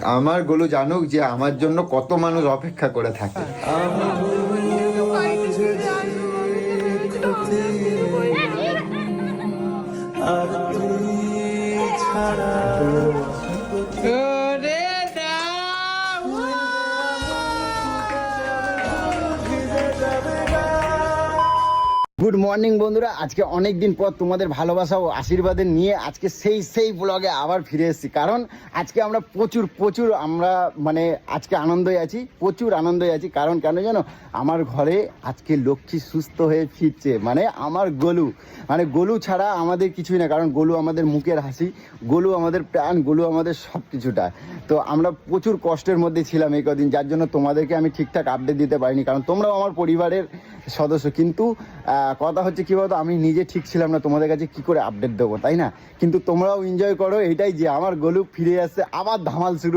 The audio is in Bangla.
আমার গোলু জানুক যে আমার জন্য কত মানুষ অপেক্ষা করে থাকে। গুড মর্নিং বন্ধুরা, আজকে অনেক দিন পর তোমাদের ভালোবাসা ও আশীর্বাদের নিয়ে আজকে সেই ব্লগে আবার ফিরে এসেছি। কারণ আজকে আমরা প্রচুর আমরা মানে আজকে আনন্দই আছি, প্রচুর আনন্দই আছি। কারণ কেন জানো, আমার ঘরে আজকে লক্ষ্মী সুস্থ হয়ে ফিরছে। মানে আমার গোলু, মানে গোলু ছাড়া আমাদের কিছুই না। কারণ গোলু আমাদের মুখের হাসি, গোলু আমাদের প্রাণ, গোলু আমাদের সব কিছুটা। তো আমরা প্রচুর কষ্টের মধ্যে ছিলাম এই কদিন, যার জন্য তোমাদেরকে আমি ঠিকঠাক আপডেট দিতে পারিনি। কারণ তোমরাও আমার পরিবারের সদস্য। কিন্তু কথা হচ্ছে কী বলতো, আমি নিজে ঠিক ছিলাম না তোমাদের কাছে কী করে আপডেট দেবো, তাই না? কিন্তু তোমরাও এনজয় করো এইটাই যে আমার গোলু ফিরে আসছে, আবার ধামাল শুরু।